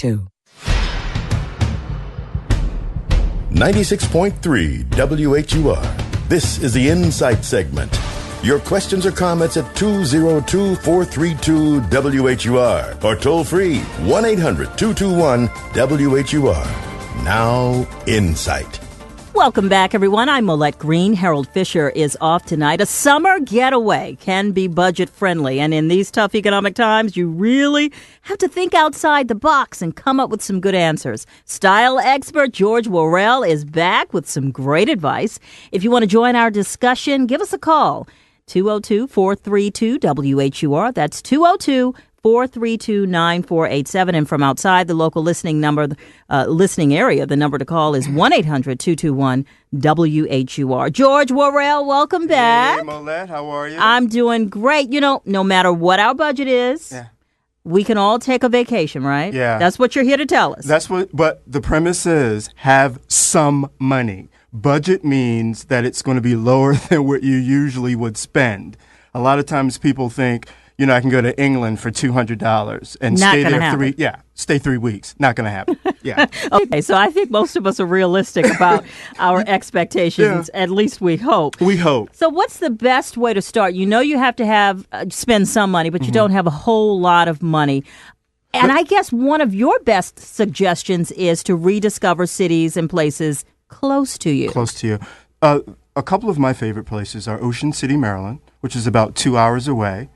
too. 96.3 WHUR. This is the Insight segment. Your questions or comments at 202-432-WHUR or toll free 1-800-221-WHUR. Now, Insight. Welcome back, everyone. I'm Molette Green. Harold Fisher is off tonight. A summer getaway can be budget-friendly, and in these tough economic times, you really have to think outside the box and come up with some good answers. Style expert George Worrell is back with some great advice. If you want to join our discussion, give us a call. 202-432-WHUR. That's 202-432-9487. And from outside the local listening area, the number to call is 1-800-221-WHUR. George Worrell, welcome back. Hey, Molette, how are you? I'm doing great. You know, no matter what our budget is, we can all take a vacation, right? Yeah. That's what you're here to tell us. But the premise is have some money. Budget means that it's going to be lower than what you usually would spend. A lot of times people think, you know, I can go to England for $200 and stay there stay 3 weeks. Not going to happen. Yeah. Okay, so I think most of us are realistic about our expectations. At least we hope. We hope. So what's the best way to start? You know you have to spend some money, but you don't have a whole lot of money. And I guess one of your best suggestions is to rediscover cities and places close to you. Close to you. A couple of my favorite places are Ocean City, Maryland, which is about 2 hours away.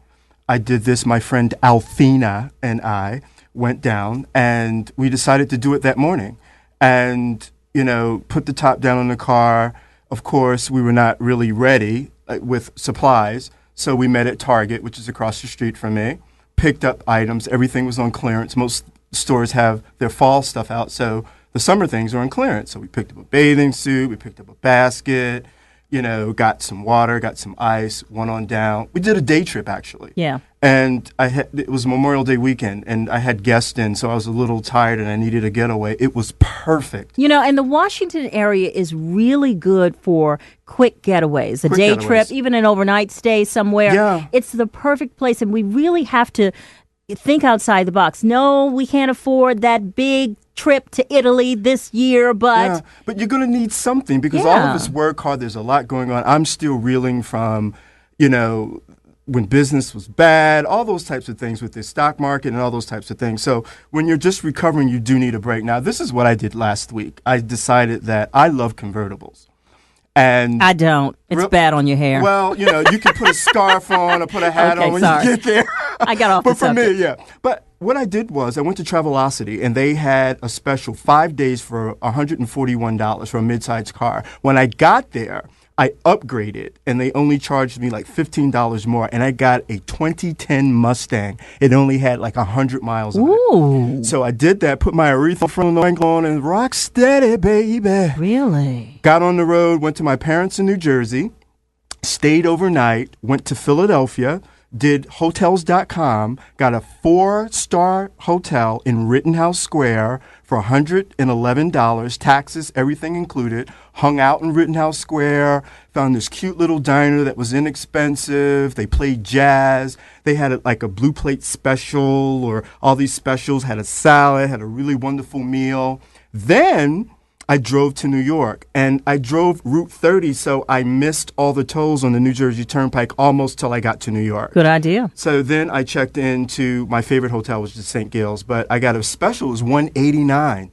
I did this, my friend Althena and I went down, and we decided to do it that morning. And, you know, put the top down on the car. Of course, we were not really ready with supplies, so we met at Target, which is across the street from me, picked up items. Everything was on clearance. Most stores have their fall stuff out, so the summer things are on clearance. So we picked up a bathing suit, we picked up a basket, you know, got some water, got some ice, went on down. We did a day trip, actually. Yeah. And it was Memorial Day weekend, and I had guests in, so I was a little tired and I needed a getaway. It was perfect. You know, and the Washington area is really good for quick getaways, a day trip, even an overnight stay somewhere. Yeah. It's the perfect place, and we really have to think outside the box. No, we can't afford that big trip to Italy this year, but... Yeah, but you're going to need something because all of us work hard. There's a lot going on. I'm still reeling from, you know, when business was bad, all those types of things with the stock market and all those types of things. So when you're just recovering, you do need a break. Now, this is what I did last week. I decided that I love convertibles. And I don't. It's bad on your hair. Well, you know, you can put a scarf on or put a hat on when you get there. I got off but the for subject. me, yeah. But what I did was I went to Travelocity, and they had a special 5 days for $141 for a midsize car. When I got there, I upgraded, and they only charged me like $15 more, and I got a 2010 Mustang. It only had like 100 miles on it. So I did that, put my Aretha Franklin on, and rock steady, baby. Really? Got on the road, went to my parents in New Jersey, stayed overnight, went to Philadelphia, did Hotels.com, got a 4-star hotel in Rittenhouse Square for $111, taxes, everything included, hung out in Rittenhouse Square, found this cute little diner that was inexpensive. They played jazz. They had like a blue plate special or all these specials, had a salad, had a really wonderful meal. Then I drove to New York, and I drove Route 30, so I missed all the tolls on the New Jersey Turnpike almost till I got to New York. Good idea. So then I checked into my favorite hotel, which is St. Gil's, but I got a special. It was $189,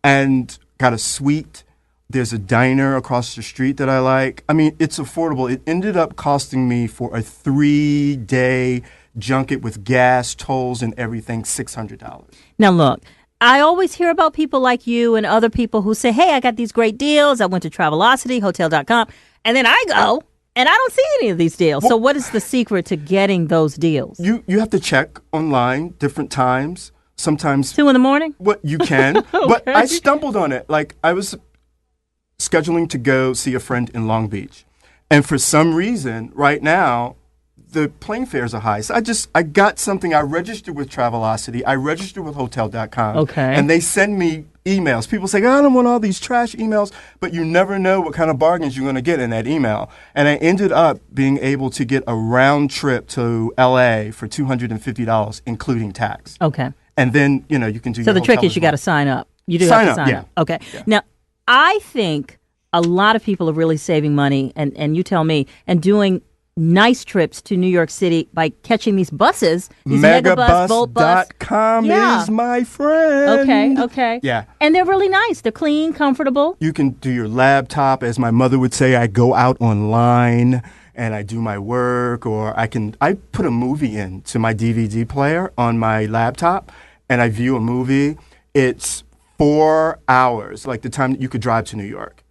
and got a suite. There's a diner across the street that I like. I mean, it's affordable. It ended up costing me for a 3-day junket with gas, tolls, and everything, $600. Now, look. I always hear about people like you and other people who say, hey, I got these great deals. I went to Travelocity, Hotel.com, and then I go, and I don't see any of these deals. Well, so what is the secret to getting those deals? You have to check online different times. Sometimes 2 in the morning? What you can. Okay. But I stumbled on it. Like I was scheduling to go see a friend in Long Beach. And for some reason, right now, the plane fares are high. So I got something. I registered with Travelocity. I registered with Hotel.com. Okay. And they send me emails. People say, I don't want all these trash emails, but you never know what kind of bargains you're going to get in that email. And I ended up being able to get a round trip to L.A. for $250, including tax. Okay. And then, you can do So your the trick hotel is as you well. got to sign up. You do Sign have to up, sign yeah. up. Okay. Yeah. Now, I think a lot of people are really saving money, and you tell me, and doing nice trips to New York City by catching these buses, these megabus, Volt bus. Megabus.com Yeah. is my friend. Okay. Yeah. And they're really nice. They're clean, comfortable. You can do your laptop. As my mother would say, I go out online and I do my work, or I put a movie into my DVD player on my laptop and I view a movie. It's 4 hours, like the time that you could drive to New York.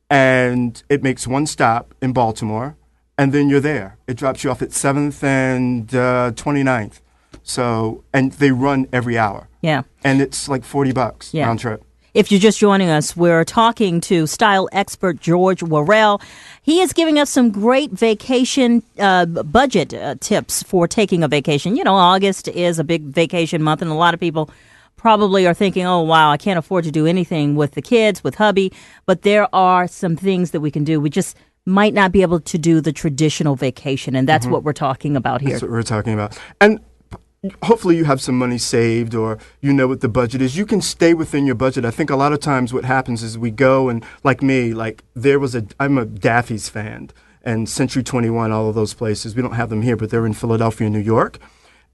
And it makes one stop in Baltimore, and then you're there. It drops you off at 7th and 29th. So, and they run every hour. Yeah. And it's like $40 Yeah. round trip. If you're just joining us, we're talking to style expert George Worrell. He is giving us some great vacation budget tips for taking a vacation. August is a big vacation month, and a lot of people probably are thinking, oh, wow, I can't afford to do anything with the kids, with hubby. But there are some things that we can do. We just might not be able to do the traditional vacation, and that's what we're talking about here. That's what we're talking about. And hopefully you have some money saved, or you know what the budget is. You can stay within your budget. I think a lot of times what happens is we go and, like me, I'm a Daffy's fan, and Century 21, all of those places. We don't have them here, but they're in Philadelphia and New York.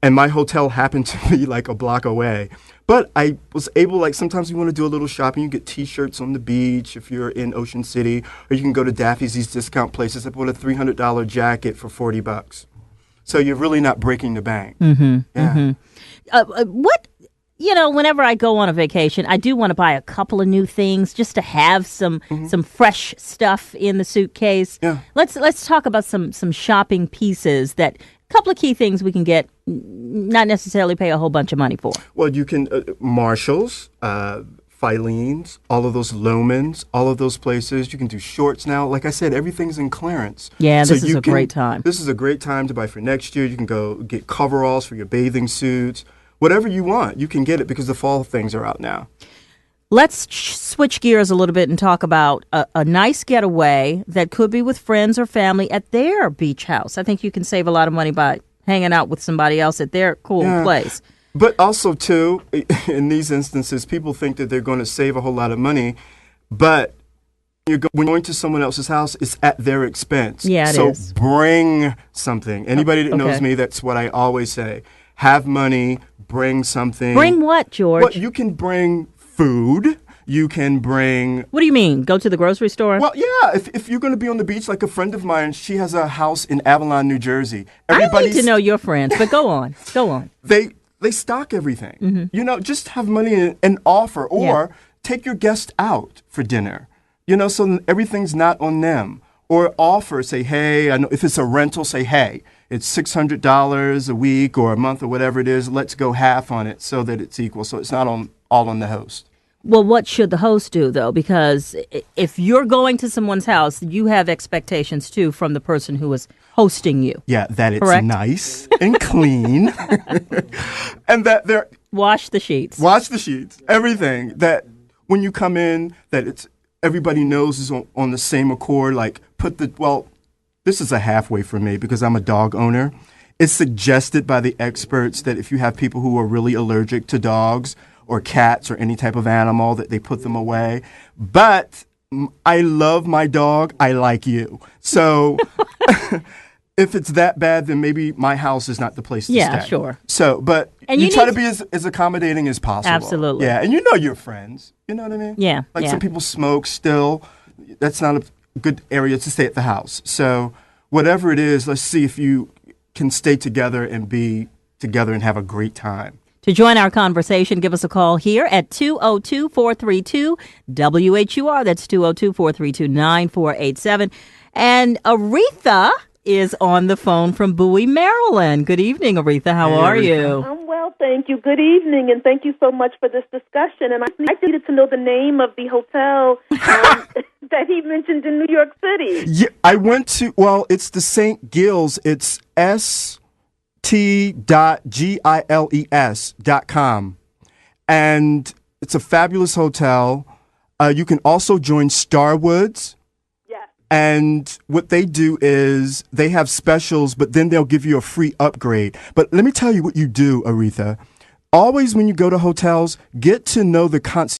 And my hotel happened to be like a block away. But I was able, sometimes you want to do a little shopping. You get T-shirts on the beach if you're in Ocean City, or you can go to Daffy's, these discount places. I bought a $300 jacket for $40. So you're really not breaking the bank. Yeah. Whenever I go on a vacation, I do want to buy a couple of new things just to have some fresh stuff in the suitcase. Yeah. Let's talk about some shopping pieces that. Couple of key things we can get, not necessarily pay a whole bunch of money for. Well, you can Marshalls, Filene's, all of those Lomans, all of those places. You can do shorts now. Like I said, everything's in clearance. Yeah, this is a great time. This is a great time to buy for next year. You can go get coveralls for your bathing suits. Whatever you want, you can get it because the fall things are out now. Let's switch gears a little bit and talk about a nice getaway that could be with friends or family at their beach house. I think you can save a lot of money by hanging out with somebody else at their cool place. But also, too, in these instances, people think that they're going to save a whole lot of money, but when you're going to someone else's house, it's at their expense. Yeah, it is. So bring something. Anybody that knows me, that's what I always say. Have money, bring something. Bring what, George? Well, you can bring food. You can bring... What do you mean? Go to the grocery store? Well, yeah. If you're going to be on the beach, like a friend of mine, she has a house in Avalon, New Jersey. I need to know your friends, but go on. Go on. They stock everything. Just have money and offer, or take your guest out for dinner. So everything's not on them. Or offer, say, hey, I know if it's a rental, say, hey, it's $600 a week or a month or whatever it is. Let's go half on it so that it's equal. So it's not all on the host. Well, what should the host do, though? Because if you're going to someone's house, you have expectations, too, from the person who is hosting you. Yeah, that it's Correct? nice and clean. And that they're... Wash the sheets. Wash the sheets. Everything. That when you come in, that it's everybody knows is on the same accord. This is a halfway for me because I'm a dog owner. It's suggested by the experts that if you have people who are really allergic to dogs or cats or any type of animal, that they put them away. But I love my dog. I like you. So if it's that bad, then maybe my house is not the place to stay. Yeah, sure. So, but And you you try need to be as accommodating as possible. Absolutely. Yeah, and your friends. You know what I mean? Yeah, Like yeah. some people smoke still. That's not a good area to stay at the house. So whatever it is, let's see if you can stay together and be together and have a great time. To join our conversation, give us a call here at 202-432-WHUR. That's 202-432-9487. And Aretha is on the phone from Bowie, Maryland. Good evening, Aretha. How are you? I'm well, thank you. Good evening, and thank you so much for this discussion. And I needed to know the name of the hotel that he mentioned in New York City. Yeah, I went to, it's the St. Giles. It's st.giles.com. And it's a fabulous hotel. You can also join Starwoods. And what they do is they have specials, but then they'll give you a free upgrade. But let me tell you what you do, Aretha. Always when you go to hotels, get to know the concierge